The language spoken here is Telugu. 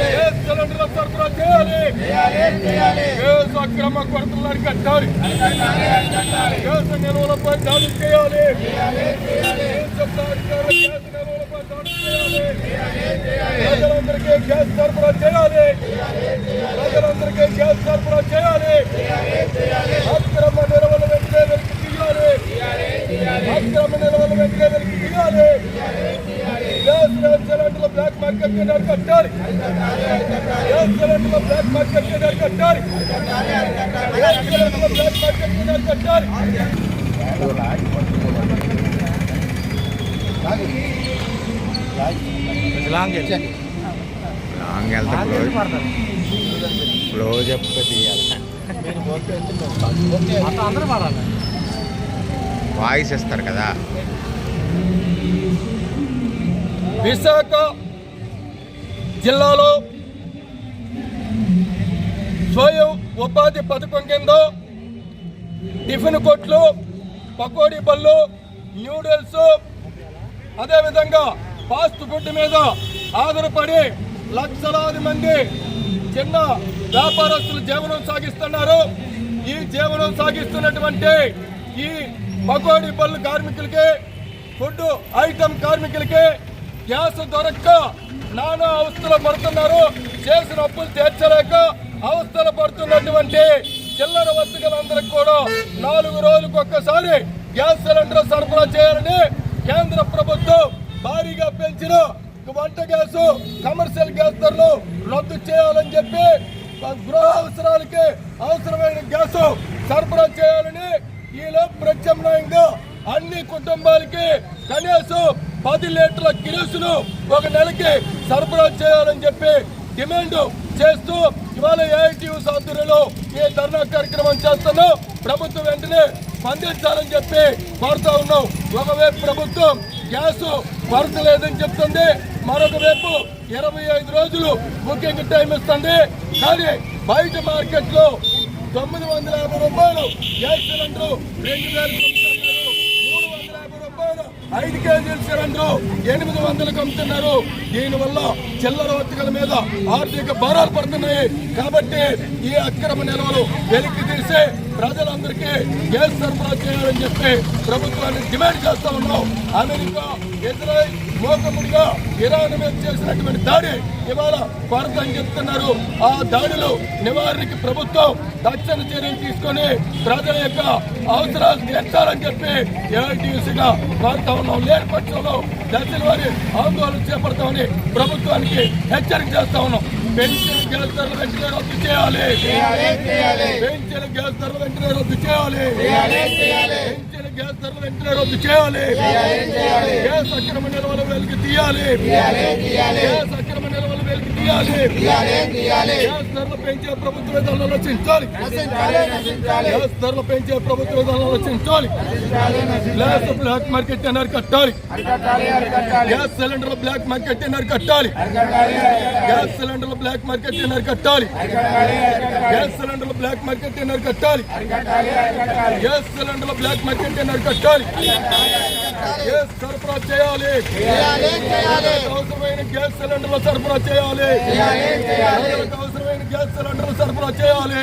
గ్యాస్ సిలిండర్ల సరఫరా చేయాలి. గ్యాస్ అక్రమ కొరతలను అరికట్టాలి. గ్యాస్ నిల్వలపై దాడి చేయాలి. ప్రజలందరికీ గ్యాస్ సరఫరా చేయాలి. ప్రజలందరికీ గ్యాస్ సరఫరా చేయాలి. అక్రమ నిల్వలు వెంటనే వెలికి తీయాలి. అక్రమ నిల్వలు వెంటనే వెలికి తీయాలి. గ్యాస్ సిలిండర్ల బ్లాక్ మార్కెట్ ని అరికట్టాలి. గ్యాస్ సిలిండర్ల బ్లాక్ మార్కెట్ ని అరికట్టాలి. గ్యాస్ సిలిండర్ల బ్లాక్ మార్కెట్ ని అరికట్టాలి. లాంగ్ వెళ్తా క్లోజ్ అప్ వాయిస్ ఇస్తారు కదా. విశాఖ జిల్లాలో స్వయం ఉపాధి పథకం కింద టిఫిన్ కొట్లు, పకోడీ బళ్ళు, న్యూడిల్స్, అదేవిధంగా ఫాస్ట్ ఫుడ్ మీద ఆధారపడి లక్షలాది మంది చిన్న వ్యాపారస్తులు జీవనం సాగిస్తున్నారు. ఈ జీవనం సాగిస్తున్నటువంటి ఈ పకోడీ బళ్ళు కార్మికులకి, ఫుడ్ ఐటమ్ కార్మికులకి గ్యాస్ దొరక్క నానా అవస్థలు పడుతున్నారు. చేసిన అప్పులు తీర్చలేక అవస్థలు పడుతున్నటువంటి చిల్లర వర్తకులందరికీ కూడా 4 రోజులకు ఒక్కసారి గ్యాస్ సిలిండర్ సరఫరా చేయాలని కేంద్ర ప్రభుత్వం భారీగా పెంచిన వంట గ్యాస్, కమర్షియల్ గ్యాస్ ధరలు రద్దు చేయాలని చెప్పి గృహ అవసరాలకి అవసరమైన గ్యాస్ సరఫరా చేయాలని ఈలో ప్రత్యామ్నాయంగా అన్ని కుటుంబాలకి కనీసం 10 లీటర్ల కిరోసిన్ ఒక నెలకి సరఫరా చేయాలని చెప్పి డిమాండ్ చేస్తూ ఇవాళ ఏఐటీయూసీ ఆధ్వర్యంలో ఈ ధర్నా కార్యక్రమం చేస్తున్నాం. ప్రభుత్వం వెంటనే స్పందించాలని చెప్పి కోరుతా ఉన్నాం. ఒకవైపు ప్రభుత్వం గ్యాస్ కొరత లేదని చెప్తుంది, మరొక వైపు 25 రోజులు బుకింగ్ టైం ఇస్తుంది. కానీ బయట మార్కెట్ లో 950 రూపాయలు గ్యాస్ సిలిండర్ 350 రూపాయలు 5 కేజీల సిలిండర్ 800 అమ్ముతున్నారు. దీనివల్ల చిల్లర వర్తకుల మీద ఆర్థిక భారాలు పడుతున్నాయి. కాబట్టి ఈ అక్రమ నిల్వలు వెలికి తీసి ప్రజలందరికీ గ్యాస్ సరఫరా చేయాలని చెప్పి ప్రభుత్వాన్ని డిమాండ్ చేస్తా ఉన్నాం. అమెరికా, ఇజ్రాయెల్ మోకముడిగా ఇరాన్ మీద చేసినటువంటి దాడి ఇవాళ కొరత అని చెప్తున్నారు. ఆ దాడులు నివారణకి ప్రభుత్వం తక్షణ చర్యలు తీసుకొని ప్రజల యొక్క అవసరాలు తీర్చాలని చెప్పి ఏఐటీయూసీగా కోరుతా ఉన్నాం. లేని పక్షంలో దశల వారి ఆందోళన చేపడతామని ప్రభుత్వానికి హెచ్చరిక చేస్తా ఉన్నాం. పెంచిన గ్యాస్ ధరలు వెంటనే రద్దు చేయాలి. పెంచిన గ్యాస్ ధరలు వెంటనే రద్దు చేయాలి. పెంచిన గ్యాస్ ధరలు వెంటనే రద్దు చేయాలి. గ్యాస్ అక్రమ నిల్వలు వెలికి తీయాలి. గ్యాస్ అక్రమ నిల్వలు వెలికి తీయాలి. గ్యాస్ ధరలు పెంచే ప్రభుత్వ విధానాలు రచించాలి. గ్యాస్ ధరలు పెంచే ప్రభుత్వ విధానాలు రచించాలి. గ్యాస్ బ్లాక్ మార్కెట్ అరికట్టాలి. గ్యాస్ సిలిండర్ల బ్లాక్ మార్కెట్ అరికట్టాలి. గ్యాస్ సిలిండర్ల బ్లాక్ మార్కెట్ అరికట్టాలి. గ్యాస్ సిలిండర్ల బ్లాక్ మార్కెట్ అరికట్టాలి. గ్యాస్ సిలిండర్ల బ్లాక్ మార్కెట్ అరికట్టాలి. గ్యాస్ సరఫరా చేయాలి. అవసరమైన గ్యాస్ సిలిండర్ల సరఫరా చేయాలి. అవసరమైన గ్యాస్ సిలిండర్ల సరఫరా చేయాలి.